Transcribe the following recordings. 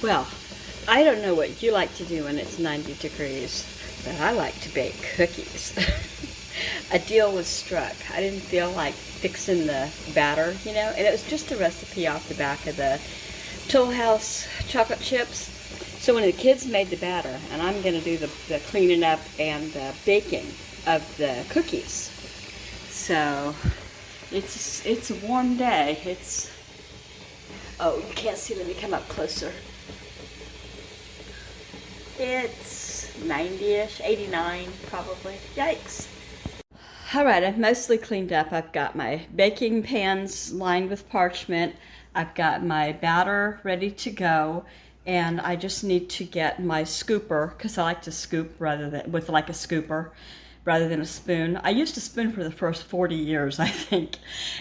Well, I don't know what you like to do when it's 90 degrees, but I like to bake cookies. A deal was struck. I didn't feel like fixing the batter, and it was just a recipe off the back of the Toll House chocolate chips. So when the kids made the batter, and I'm going to do the cleaning up and the baking of the cookies. So it's a warm day. Oh, you can't see. Let me come up closer. It's 90-ish, 89 probably. Yikes. All right, I've mostly cleaned up. I've got my baking pans lined with parchment. I've got my batter ready to go. And I just need to get my scooper, because I like to scoop with like a scooper rather than a spoon. I used a spoon for the first 40 years, I think.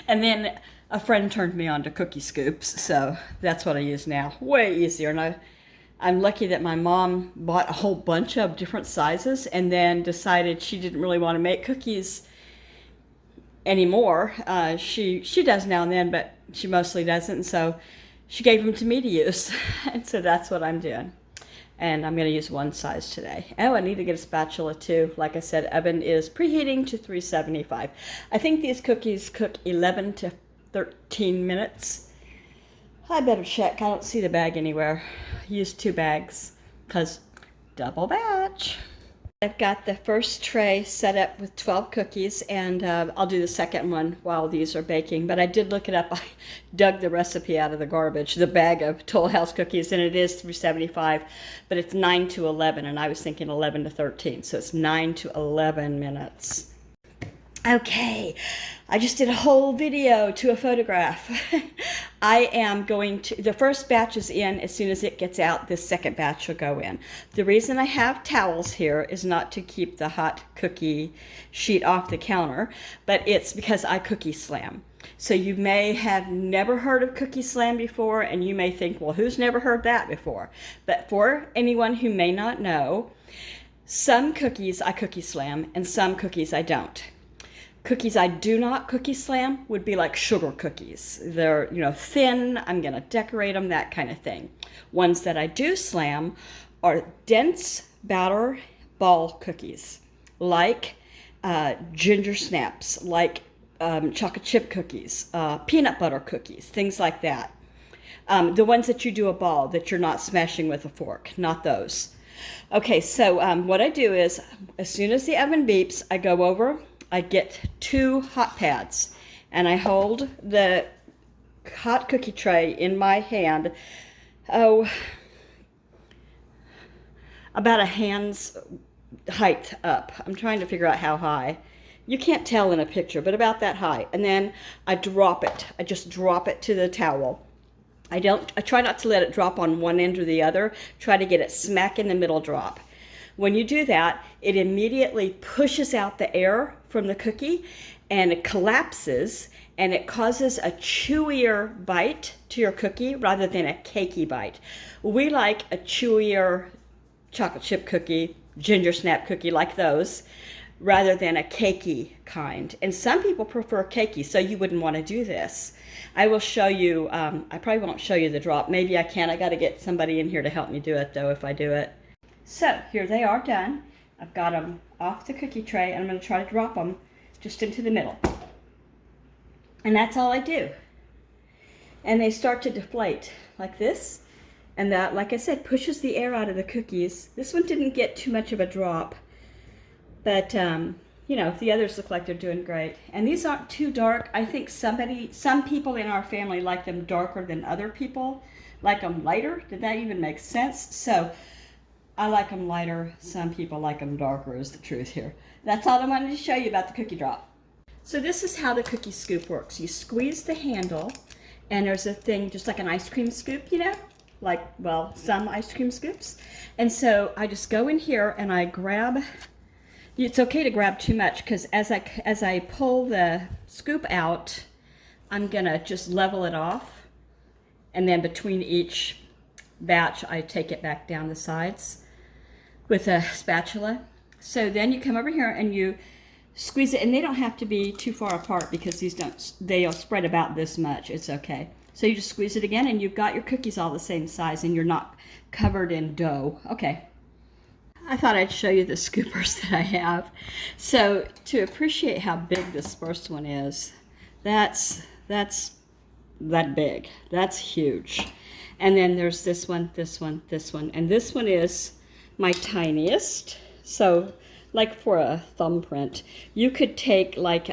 And then a friend turned me on to cookie scoops, so that's what I use now. Way easier. And I'm lucky that my mom bought a whole bunch of different sizes and then decided she didn't really want to make cookies anymore. She does now and then, but she mostly doesn't. And so she gave them to me to use. And so that's what I'm doing. And I'm going to use one size today. Oh, I need to get a spatula too. Like I said, oven is preheating to 375. I think these cookies cook 11 to 13 minutes. I better check. I don't see the bag anywhere. I used 2 bags because double batch. I've got the first tray set up with 12 cookies, and I'll do the second one while these are baking. But I did look it up. I dug the recipe out of the garbage, the bag of Toll House cookies, and it is 375, but it's 9 to 11, and I was thinking 11 to 13, so it's 9 to 11 minutes. Okay, I just did a whole video to a photograph. I am going to, the first batch is in. As soon as it gets out, this second batch will go in. The reason I have towels here is not to keep the hot cookie sheet off the counter, but it's because I cookie slam. So you may have never heard of cookie slam before, and you may think, well, who's never heard that before? But for anyone who may not know, some cookies I cookie slam, and some cookies I don't. Cookies I do not cookie slam would be like sugar cookies. They're, thin, I'm gonna decorate them, that kind of thing. Ones that I do slam are dense batter ball cookies, like ginger snaps, like chocolate chip cookies, peanut butter cookies, things like that. The ones that you do a ball that you're not smashing with a fork, not those. Okay, so what I do is, as soon as the oven beeps, I go over, I get 2 hot pads, and I hold the hot cookie tray in my hand, about a hand's height up. I'm trying to figure out how high. You can't tell in a picture, but about that high. And then I drop it. I just drop it to the towel. I try not to let it drop on one end or the other. Try to get it smack in the middle drop. When you do that, it immediately pushes out the air from the cookie, and it collapses, and it causes a chewier bite to your cookie rather than a cakey bite. We like a chewier chocolate chip cookie, ginger snap cookie, like those, rather than a cakey kind. And some people prefer cakey, so you wouldn't want to do this. I will show you, I probably won't show you the drop. Maybe I can. I got to get somebody in here to help me do it, though, if I do it. So here they are done. I've got them off the cookie tray, and I'm going to try to drop them just into the middle. And that's all I do. And they start to deflate like this. And that, like I said, pushes the air out of the cookies. This one didn't get too much of a drop. But, the others look like they're doing great. And these aren't too dark. I think some people in our family like them darker than other people. Like them lighter. Did that even make sense? So I like them lighter. Some people like them darker, is the truth here. That's all I wanted to show you about the cookie drop. So this is how the cookie scoop works. You squeeze the handle, and there's a thing just like an ice cream scoop, like, well, some ice cream scoops. And so I just go in here and I grab, it's okay to grab too much, because as I pull the scoop out, I'm gonna just level it off. And then between each batch, I take it back down the sides with a spatula. So then you come over here and you squeeze it, and they don't have to be too far apart because they'll spread about this much. It's okay. So you just squeeze it again and you've got your cookies all the same size and you're not covered in dough. Okay. I thought I'd show you the scoopers that I have. So to appreciate how big this first one is, that's that big. That's huge. And then there's this one, this one, this one. And this one is my tiniest. So like for a thumbprint, you could take like,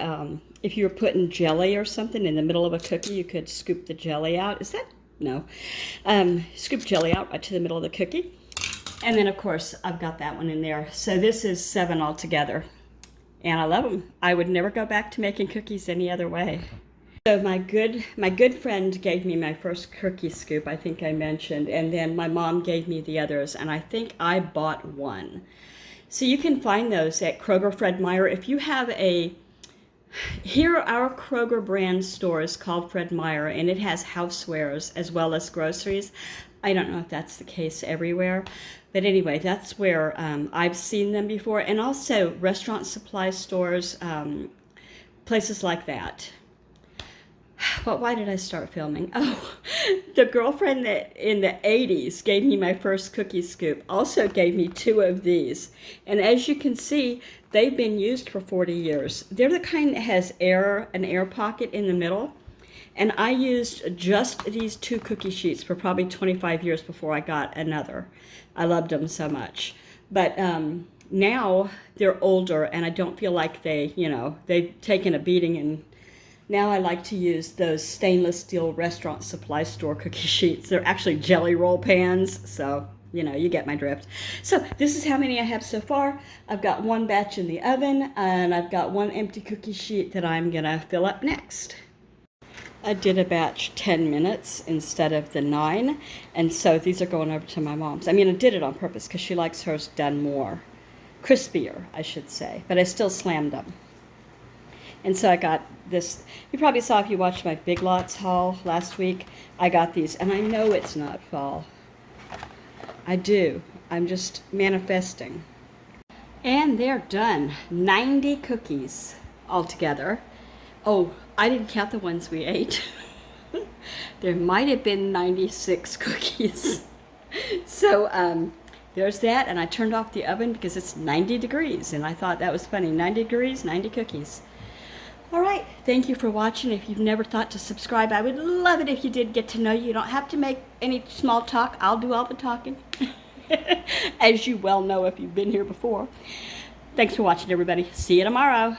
if you were putting jelly or something in the middle of a cookie, you could scoop the jelly out. Is that? No. Scoop jelly out right to the middle of the cookie. And then of course, I've got that one in there. So this is 7 altogether. And I love them. I would never go back to making cookies any other way. So my good friend gave me my first cookie scoop, I think I mentioned, and then my mom gave me the others, and I think I bought one. So you can find those at Kroger, Fred Meyer. If you have here our Kroger brand store is called Fred Meyer, and it has housewares as well as groceries. I don't know if that's the case everywhere, but anyway, that's where I've seen them before, and also restaurant supply stores, places like that. But why did I start filming? Oh, the girlfriend that in the 80s gave me my first cookie scoop also gave me 2 of these. And as you can see, they've been used for 40 years. They're the kind that has an air pocket in the middle. And I used just these 2 cookie sheets for probably 25 years before I got another. I loved them so much. But now they're older and I don't feel like they've taken a beating, and now I like to use those stainless steel restaurant supply store cookie sheets. They're actually jelly roll pans, so you get my drift. So this is how many I have so far. I've got 1 batch in the oven, and I've got 1 empty cookie sheet that I'm gonna fill up next. I did a batch 10 minutes instead of the 9, and so these are going over to my mom's. I mean, I did it on purpose because she likes hers done more crispier, I should say, but I still slammed them. And so I got this. You probably saw if you watched my Big Lots haul last week. I got these, and I know it's not fall. I do. I'm just manifesting. And they're done. 90 cookies altogether. Oh, I didn't count the ones we ate. There might have been 96 cookies. So there's that, and I turned off the oven because it's 90 degrees, and I thought that was funny. 90 degrees, 90 cookies. All right, thank you for watching. If you've never thought to subscribe, I would love it if you did get to know you. You don't have to make any small talk. I'll do all the talking, as you well know if you've been here before. Thanks for watching, everybody. See you tomorrow.